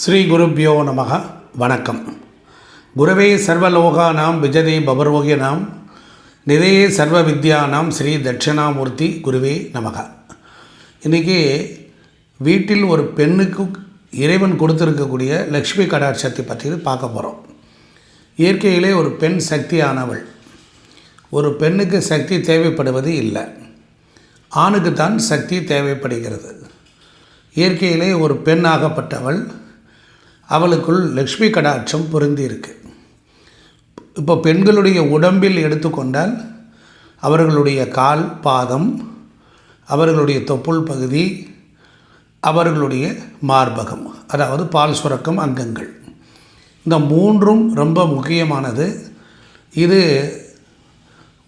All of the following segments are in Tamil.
ஸ்ரீ குருப்யோ நமக. வணக்கம். குரவே சர்வலோகானாம் விஜதே பவரோகியனாம் நிதையே சர்வ வித்யானாம் ஸ்ரீ தட்சிணாமூர்த்தி குருவே நமக. இன்றைக்கி வீட்டில் ஒரு பெண்ணுக்கு இறைவன் கொடுத்துருக்கக்கூடிய லக்ஷ்மி கடாட்சத்தை பற்றி பார்க்க போகிறோம். இயற்கையிலே ஒரு பெண் சக்தியானவள். ஒரு பெண்ணுக்கு சக்தி தேவைப்படுவது இல்லை, ஆணுக்குத்தான் சக்தி தேவைப்படுகிறது. இயற்கையிலே ஒரு பெண்ணாகப்பட்டவள், அவளுக்குள் லக்ஷ்மி கடாட்சம் பொருந்தி இருக்கு. இப்போ பெண்களுடைய உடம்பில் எடுத்துக்கொண்டால் அவர்களுடைய கால், பாதம், அவர்களுடைய தொப்புள் பகுதி, அவர்களுடைய மார்பகம், அதாவது பால் சுரக்கும் அங்கங்கள், இந்த மூன்றும் ரொம்ப முக்கியமானது. இது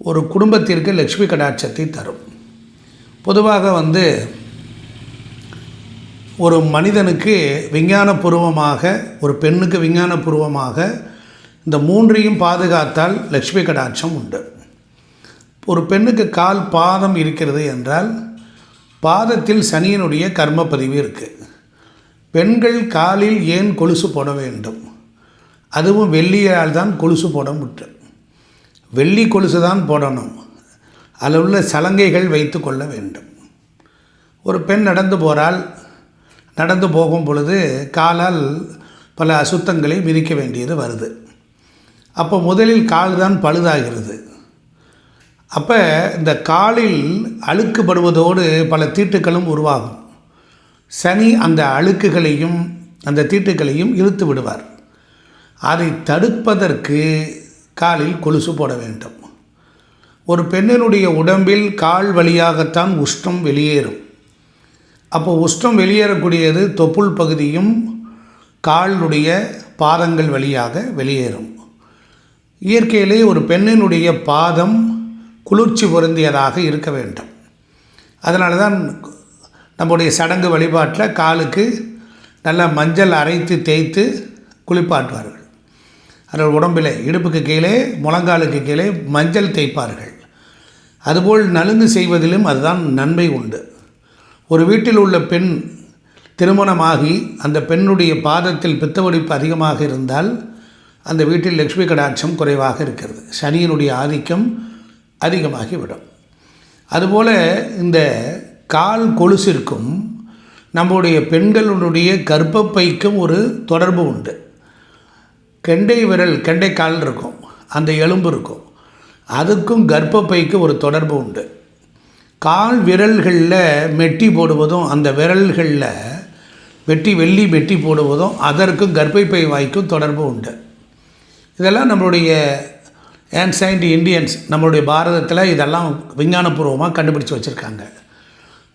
ஒரு குடும்பத்திற்கு லக்ஷ்மி கடாட்சத்தை தரும். பொதுவாக ஒரு மனிதனுக்கு விஞ்ஞானபூர்வமாக, ஒரு பெண்ணுக்கு விஞ்ஞானபூர்வமாக இந்த மூன்றையும் பாதுகாத்தால் லக்ஷ்மி கடாட்சம் உண்டு. ஒரு பெண்ணுக்கு கால், பாதம் இருக்கிறது என்றால் பாதத்தில் சனியினுடைய கர்ம பதிவு இருக்குது. பெண்கள் காலில் ஏன் கொலுசு போட வேண்டும்? அதுவும் வெள்ளியால் தான் கொலுசு போட முடியும். வெள்ளி கொலுசு தான் போடணும். அதில் உள்ள சலங்கைகள் வைத்து கொள்ள வேண்டும். ஒரு பெண் நடந்து போகும் பொழுது காலால் பல அசுத்தங்களை மிதிக்க வேண்டியது வருது. அப்போ முதலில் கால் தான் பழுதாகிறது. அப்போ இந்த காலில் அழுக்குப்படுவதோடு பல தீட்டுக்களும் உருவாகும். சனி அந்த அழுக்குகளையும் அந்த தீட்டுக்களையும் இழுத்து விடுவார். அதை தடுப்பதற்கு காலில் கொலுசு போட வேண்டும். ஒரு பெண்ணினுடைய உடம்பில் கால் வழியாகத்தான் உஷ்ணம் வெளியேறும். அப்போ உஷ்ணம் வெளியேறக்கூடியது தொப்புள் பகுதியும் காலுடைய பாதங்கள் வழியாக வெளியேறும். இயற்கையிலே ஒரு பெண்ணினுடைய பாதம் குளிர்ச்சி பொருந்தியதாக இருக்க வேண்டும். அதனால தான் நம்முடைய சடங்கு வழிபாட்டில் காலுக்கு நல்லா மஞ்சள் அரைத்து தேய்த்து குளிப்பாட்டுவார்கள். அதில் உடம்பில் இடுப்புக்கு கீழே, முழங்காலுக்கு கீழே மஞ்சள் தேய்ப்பார்கள். அதுபோல் நலுங்கு செய்வதிலும் அதுதான் நன்மை உண்டு. ஒரு வீட்டில் உள்ள பெண் திருமணமாகி அந்த பெண்ணுடைய பாதத்தில் பித்தவெடிப்பு அதிகமாக இருந்தால் அந்த வீட்டில் லக்ஷ்மி கடாட்சம் குறைவாக இருக்கிறது. சனியினுடைய ஆதிக்கம் அதிகமாகிவிடும். அதுபோல் இந்த கால் கொலுசிற்கும் நம்முடைய பெண்களுடைய கர்ப்பப்பைக்கும் ஒரு தொடர்பு உண்டு. கெண்டை கால் இருக்கும், அந்த எலும்பு இருக்கும், அதுக்கும் கர்ப்பப்பைக்கு ஒரு தொடர்பு உண்டு. கால் விரல்களில் மெட்டி போடுவதும், அந்த விரல்களில் வெள்ளி மெட்டி போடுவதும் அதற்கும் கர்ப்பப்பை வாய்க்கும் தொடர்பு உண்டு. இதெல்லாம் நம்மளுடைய ஏன்சைன்ட் இண்டியன்ஸ், நம்மளுடைய பாரதத்தில் இதெல்லாம் விஞ்ஞானபூர்வமாக கண்டுபிடிச்சி வச்சுருக்காங்க.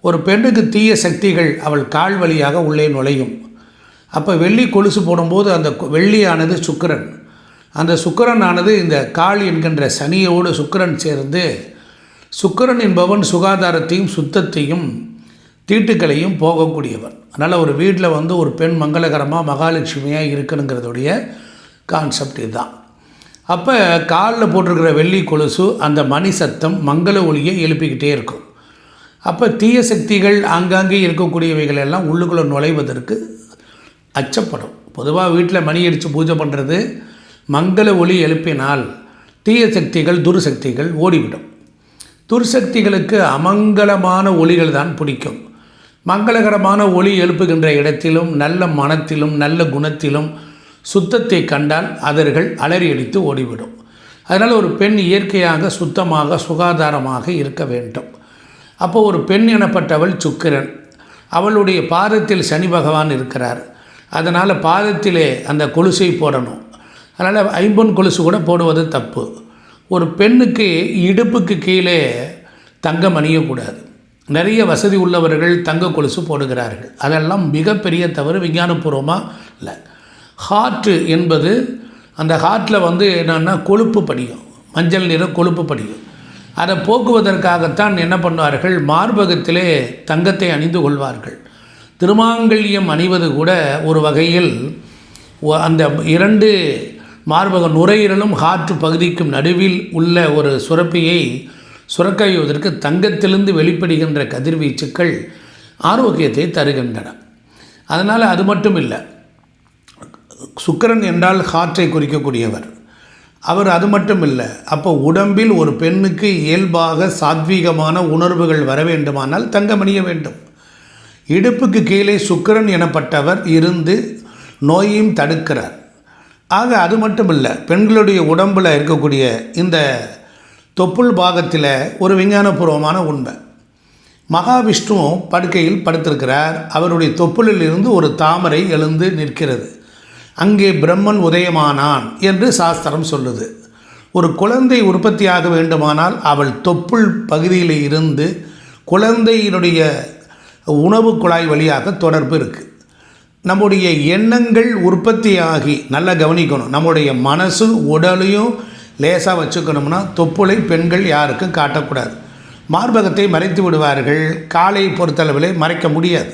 ஒரு பெண்ணுக்கு தீய சக்திகள் அவள் கால் வழியாக உள்ளே நுழையும். அப்போ வெள்ளி கொலுசு போடும்போது அந்த வெள்ளியானது சுக்கிரன், அந்த சுக்கிரனானது இந்த கால் என்கின்ற சனியோடு சுக்கிரன் சேர்ந்து, சுக்கிரன் என்பவன் சுகாதாரத்தையும் சுத்தத்தையும் தீட்டுக்களையும் போகக்கூடியவன். அதனால் ஒரு வீட்டில் ஒரு பெண் மங்களகரமாக மகாலட்சுமியாக இருக்கணுங்கிறதுடைய கான்செப்ட் இதுதான். அப்போ காலில் போட்டிருக்கிற வெள்ளி கொலுசு அந்த மணி சத்தம் மங்கள ஒளியை எழுப்பிக்கிட்டே இருக்கும். அப்போ தீய சக்திகள் ஆங்காங்கே இருக்கக்கூடியவைகள் எல்லாம் உள்ளுக்குள்ளே நுழைவதற்கு அச்சப்படும். பொதுவாக வீட்டில் மணி அடித்து பூஜை பண்ணுறது, மங்கள ஒளி எழுப்பினால் தீய சக்திகள், துர்சக்திகள் ஓடிவிடும். துர்சக்திகளுக்கு அமங்கலமான ஒளிகள் தான் பிடிக்கும். மங்களகரமான ஒளி எழுப்புகின்ற இடத்திலும், நல்ல மனத்திலும், நல்ல குணத்திலும் சுத்தத்தை கண்டால் அவர்கள் அலறியடித்து ஓடிவிடும். அதனால் ஒரு பெண் இயற்கையாக சுத்தமாக சுகாதாரமாக இருக்க வேண்டும். அப்போ ஒரு பெண் எனப்பட்டவள் சுக்கிரன், அவளுடைய பாதத்தில் சனி பகவான் இருக்கிறார். அதனால் பாதத்திலே அந்த கொலுசை போடணும். அதனால் ஐம்பொன் கொலுசு கூட போடுவது தப்பு. ஒரு பெண்ணுக்கு இடுப்புக்கு கீழே தங்கம் அணியக்கூடாது. நிறைய வசதி உள்ளவர்கள் தங்க கொலுசு போடுகிறார்கள். அதெல்லாம் மிகப்பெரிய தவறு, விஞ்ஞானபூர்வமாக இல்லை. ஹார்ட்டு என்பது, அந்த ஹார்ட்டில் என்னென்னா கொழுப்பு படியும், மஞ்சள் நிற கொழுப்பு படியும். அதை போக்குவதற்காகத்தான் என்ன பண்ணுவார்கள், மார்பகத்திலே தங்கத்தை அணிந்து கொள்வார்கள். திருமாங்கல்யம் அணிவது கூட ஒரு வகையில் அந்த இரண்டு மார்பக நுரையீரலும் ஹார்ட் பகுதிக்கும் நடுவில் உள்ள ஒரு சுரப்பியை சுரக்காய்வதற்கு தங்கத்திலிருந்து வெளிப்படுகின்ற கதிர்வீச்சுக்கள் ஆரோக்கியத்தை தருகின்றன. அதனால் அது மட்டும் இல்லை, சுக்கிரன் என்றால் காற்றை குறிக்கக்கூடியவர் அவர். அது மட்டும் இல்லை, அப்போ உடம்பில் ஒரு பெண்ணுக்கு இயல்பாக சாத்வீகமான உணர்வுகள் வர வேண்டுமானால் தங்கம் அணிய வேண்டும். இடுப்புக்கு கீழே சுக்கிரன் எனப்பட்டவர் இருந்து நோயையும் தடுக்கிறார். ஆக அது மட்டும் இல்லை, பெண்களுடைய உடம்பில் இருக்கக்கூடிய இந்த தொப்புள் பாகத்தில் ஒரு விஞ்ஞானபூர்வமான உண்மை. மகாவிஷ்ணு படுக்கையில் படுத்திருக்கிறார். அவருடைய தொப்புளில் இருந்து ஒரு தாமரை எழுந்து நிற்கிறது. அங்கே பிரம்மன் உதயமானான் என்று சாஸ்திரம் சொல்லுது. ஒரு குழந்தை உற்பத்தியாக வேண்டுமானால் அவள் தொப்புள் பகுதியில் இருந்து குழந்தையினுடைய உணவு குழாய் வழியாக தொடர்பு இருக்குது. நம்முடைய எண்ணங்கள் உற்பத்தியாகி நல்லா கவனிக்கணும். நம்முடைய மனசு உடலையும் லேசாக வச்சுக்கணும்னா தொப்புளை பெண்கள் யாருக்கும் காட்டக்கூடாது. மார்பகத்தை மறைத்து விடுவார்கள். காலை பொறுத்தளவிலே மறைக்க முடியாது.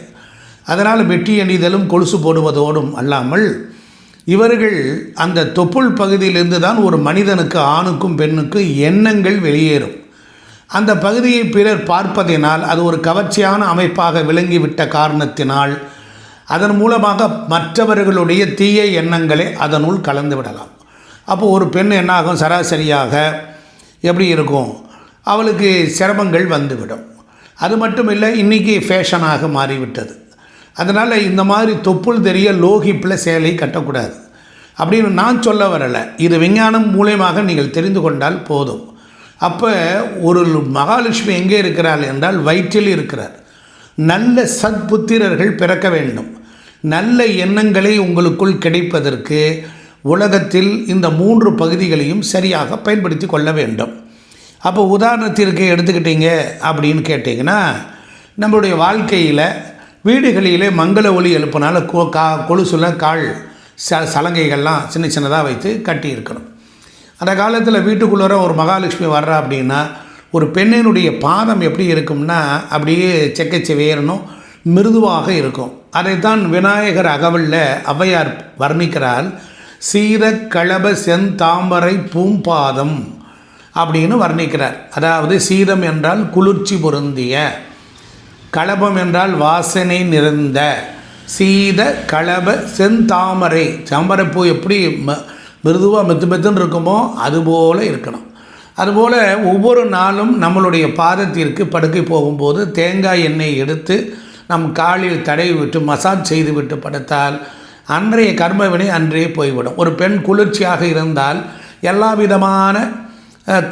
அதனால் வெட்டி அணிதலும் கொலுசு போடுவதோடும் அல்லாமல் இவர்கள் அந்த தொப்புள் பகுதியிலிருந்து தான் ஒரு மனிதனுக்கு, ஆணுக்கும் பெண்ணுக்கும் எண்ணங்கள் வெளியேறும். அந்த பகுதியை பிறர் பார்ப்பதினால் அது ஒரு கவர்ச்சியான அமைப்பாக விளங்கிவிட்ட காரணத்தினால் அதன் மூலமாக மற்றவர்களுடைய தீய எண்ணங்களை அதனுள் கலந்து விடலாம். அப்போது ஒரு பெண் என்னாகும், சராசரியாக எப்படி இருக்கும், அவளுக்கு சிரமங்கள் வந்துவிடும். அது மட்டும் இல்லை, இன்றைக்கி ஃபேஷனாக மாறிவிட்டது. அதனால் இந்த மாதிரி தொப்புள் தெரிய லோகிப்பில் சேலை கட்டக்கூடாது அப்படின்னு நான் சொல்ல வரலை. இது விஞ்ஞானம் மூலமாக நீங்கள் தெரிந்து கொண்டால் போதும். அப்போ ஒரு மகாலட்சுமி எங்கே இருக்கிறாள் என்றால் வயிற்றில் இருக்கிறார். நல்ல சத்புத்திரர்கள் பிறக்க வேண்டும். நல்ல எண்ணங்களை உங்களுக்குள் கிடைப்பதற்கு உலகத்தில் இந்த 3 பகுதிகளையும் சரியாக பயன்படுத்தி கொள்ள வேண்டும். அப்போ உதாரணத்திற்கு எடுத்துக்கிட்டீங்க அப்படின்னு கேட்டிங்கன்னா, நம்மளுடைய வாழ்க்கையில் வீடுகளிலே மங்கள ஒலி எழுப்பினால கொலுசுல கால் சலங்கைகள்லாம் சின்ன சின்னதாக வைத்து கட்டி இருக்கணும். அந்த காலத்தில் வீட்டுக்குள்ளே ஒரு மகாலட்சுமி வர்றா அப்படின்னா ஒரு பெண்ணினுடைய பாதம் எப்படி இருக்கும்னா அப்படியே செக்கச்செவேறணும், மிருதுவாக இருக்கும். அதைத்தான் விநாயகர் அகவலில் ஔவையார் வர்ணிக்கிறாள். சீர களப செந்தாமரை பூம்பாதம் அப்படின்னு வர்ணிக்கிறார். அதாவது சீரம் என்றால் குளிர்ச்சி பொருந்திய, களபம் என்றால் வாசனை நிறைந்த, சீத களப செந்தாமரை, தாமரைப்பூ எப்படி மிருதுவாக மெத்துன்னு இருக்குமோ அதுபோல் இருக்கணும். அதுபோல் ஒவ்வொரு நாளும் நம்மளுடைய பாதத்திற்கு படுக்கை போகும்போது தேங்காய் எண்ணெய் எடுத்து நம் காலில் தடவி விட்டு மசாஜ் செய்து விட்டு படுத்தால் அன்றைய கர்மவினை அன்றே போய்விடும். ஒரு பெண் குளிர்ச்சியாக இருந்தால் எல்லா விதமான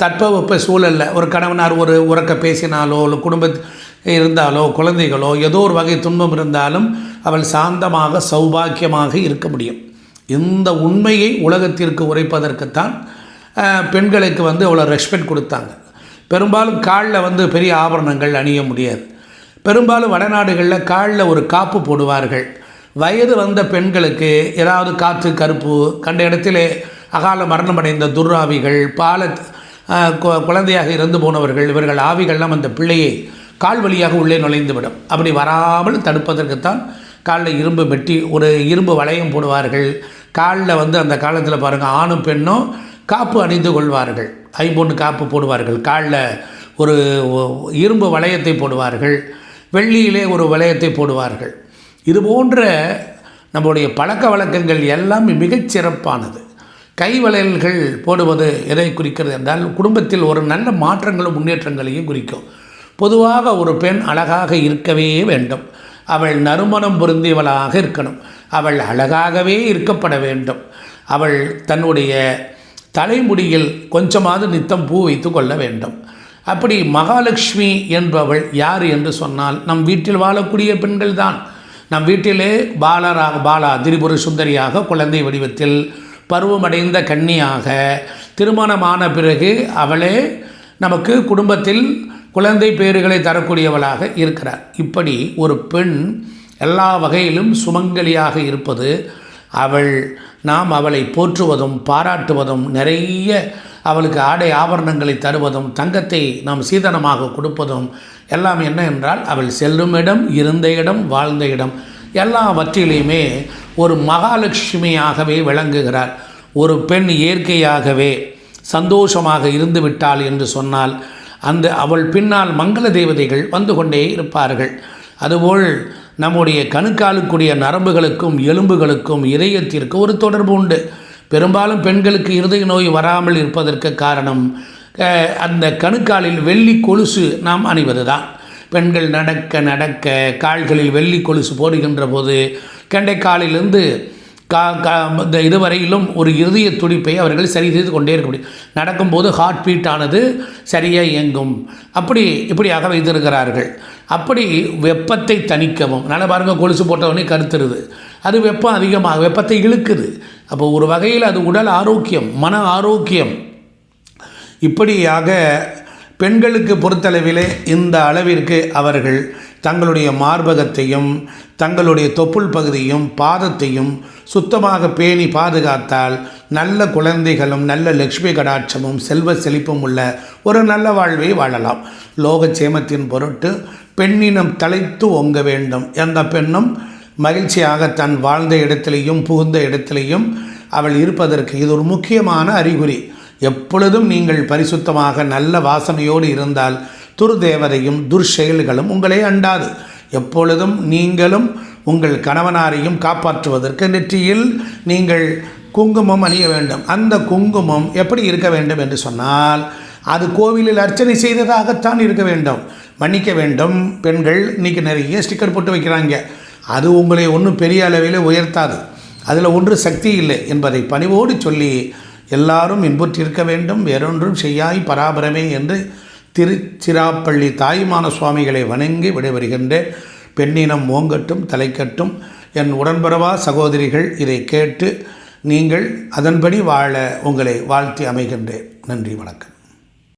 தட்பவெப்ப சூழலில் ஒரு கணவனார் ஒரு உறக்க பேசினாலோ இல்லை குடும்பத்தில் இருந்தாலோ குழந்தைகளோ ஏதோ ஒரு வகை துன்பம் இருந்தாலும் அவள் சாந்தமாக சௌபாக்கியமாக இருக்க முடியும். இந்த உண்மையை உலகத்திற்கு உரைப்பதற்குத்தான் பெண்களுக்கு அவ்வளோ ரெஸ்பெக்ட் கொடுத்தாங்க. பெரும்பாலும் காலில் பெரிய ஆபரணங்கள் அணிய முடியாது. பெரும்பாலும் வடநாடுகளில் காலில் ஒரு காப்பு போடுவார்கள். வயது வந்த பெண்களுக்கு ஏதாவது காற்று கருப்பு கண்ட இடத்திலே அகால மரணமடைந்த துர்ராவிகள், குழந்தையாக இறந்து போனவர்கள், இவர்கள் ஆவிகள்லாம் அந்த பிள்ளையை கால் வழியாக உள்ளே நுழைந்துவிடும். அப்படி வராமல் தடுப்பதற்குத்தான் காலில் இரும்பு மெட்டி ஒரு இரும்பு வளையம் போடுவார்கள். காலில் அந்த காலத்தில் பாருங்கள், ஆணும் பெண்ணும் காப்பு அணிந்து கொள்வார்கள். ஐம்பொன்று காப்பு போடுவார்கள். காலில் ஒரு இரும்பு வளையத்தை போடுவார்கள். வெள்ளியிலே ஒரு வளையத்தை போடுவார்கள். இது போன்ற நம்முடைய பழக்க வழக்கங்கள் எல்லாம் மிகச்சிறப்பானது. கை வளையல்கள் போடுவது எதை குறிக்கிறது என்றால் குடும்பத்தில் ஒரு நல்ல மாற்றங்களும் முன்னேற்றங்களையும் குறிக்கும். பொதுவாக ஒரு பெண் அழகாக இருக்கவே வேண்டும். அவள் நறுமணம் பொருந்தியவளாக இருக்கணும். அவள் அழகாகவே இருக்கப்பட வேண்டும். அவள் தன்னுடைய தலைமுடியில் கொஞ்சமாவது நித்தம் பூ வைத்து கொள்ள வேண்டும். அப்படி மகாலட்சுமி என்பவள் யார் என்று சொன்னால் நம் வீட்டில் வாழக்கூடிய பெண்கள் தான். நம் வீட்டிலே பாலா திரிபுர சுந்தரியாக, குழந்தை வடிவத்தில், பருவமடைந்த கன்னியாக, திருமணமான பிறகு அவளே நமக்கு குடும்பத்தில் குழந்தை பேறுகளை தரக்கூடியவளாக இருக்கிறார். இப்படி ஒரு பெண் எல்லா வகையிலும் சுமங்கலியாக இருப்பது, நாம் அவளை போற்றுவதும் பாராட்டுவதும், நிறைய அவளுக்கு ஆடை ஆபரணங்களை தருவதும், தங்கத்தை நாம் சீதனமாக கொடுப்பதும் எல்லாம் என்ன என்றால் அவள் செல்லும் இடம், இருந்த இடம், வாழ்ந்த இடம் எல்லாவற்றிலையுமே ஒரு மகாலட்சுமியாகவே விளங்குகிறார். ஒரு பெண் இயற்கையாகவே சந்தோஷமாக இருந்து விட்டாள் என்று சொன்னால் அவள் பின்னால் மங்கள தேவதைகள் வந்து கொண்டே இருப்பார்கள். அதுபோல் நம்முடைய கணுக்காலுக்குரிய நரம்புகளுக்கும் எலும்புகளுக்கும் இதயத்திற்கு ஒரு தொடர்பு உண்டு. பெரும்பாலும் பெண்களுக்கு இருதய நோய் வராமல் இருப்பதற்கு காரணம் அந்த கணுக்காலில் வெள்ளி கொலுசு நாம் அணிவது தான். பெண்கள் நடக்க நடக்க கால்களில் வெள்ளி கொலுசு போடுகின்ற போது கெண்டைக்காலிலிருந்து இதுவரையிலும் ஒரு இருதய துடிப்பை அவர்கள் சரி செய்து கொண்டே இருக்க முடியும். நடக்கும்போது ஹார்ட் பீட் ஆனது சரியாக இயங்கும். இப்படியாக வைத்திருக்கிறார்கள். அப்படி வெப்பத்தை தணிக்கவும், நல்லா பாருங்கள், கொலுசு போட்டவொடனே கருத்துருது. அது வெப்பம் அதிகமாக வெப்பத்தை இழுக்குது. அப்போ ஒரு வகையில் அது உடல் ஆரோக்கியம், மன ஆரோக்கியம். இப்படியாக பெண்களுக்கு பொறுத்தளவிலே இந்த அளவிற்கு அவர்கள் தங்களுடைய மார்பகத்தையும் தங்களுடைய தொப்புள் பகுதியும் பாதத்தையும் சுத்தமாக பேணி பாதுகாத்தால் நல்ல குழந்தைகளும் நல்ல லக்ஷ்மி கடாட்சமும் செல்வ செழிப்பும் உள்ள ஒரு நல்ல வாழ்வை வாழலாம். லோகச்சேமத்தின் பொருட்டு பெண்ணினம் தலைத்து ஓங்க வேண்டும். எந்த பெண்ணும் மகிழ்ச்சியாக தன் வாழ்ந்த இடத்திலையும் புகுந்த இடத்திலையும் அவள் இருப்பதற்கு இது ஒரு முக்கியமான அறிகுறி. எப்பொழுதும் நீங்கள் பரிசுத்தமாக நல்ல வாசனையோடு இருந்தால் துர்தேவதையும் துர்செயல்களும் உங்களை அண்டாது. எப்பொழுதும் நீங்களும் உங்கள் கணவனாரையும் காப்பாற்றுவதற்கு நெற்றியில் நீங்கள் குங்குமம் அணிய வேண்டும். அந்த குங்குமம் எப்படி இருக்க வேண்டும் என்று சொன்னால், அது கோவிலில் அர்ச்சனை செய்ததாகத்தான் இருக்க வேண்டும். மன்னிக்க வேண்டும், பெண்கள் இன்றைக்கி நிறைய ஸ்டிக்கர் போட்டு வைக்கிறாங்க. அது உங்களை ஒன்றும் பெரிய அளவில் உயர்த்தாது. அதில் ஒன்று சக்தி இல்லை என்பதை பணிவோடு சொல்லி எல்லாரும் இன்புற்றிருக்க வேண்டும். வேறொன்றும் செய்யாய் பராபரமே என்று திருச்சிராப்பள்ளி தாயுமான சுவாமிகளை வணங்கி விடைபெறுகின்றேன். பெண்ணினம் ஓங்கட்டும் தலைக்கட்டும். என் உடன்பிறவா சகோதரிகள் இதை கேட்டு நீங்கள் அதன்படி வாழ உங்களை வாழ்த்தி அமைகின்றேன். நன்றி, வணக்கம்.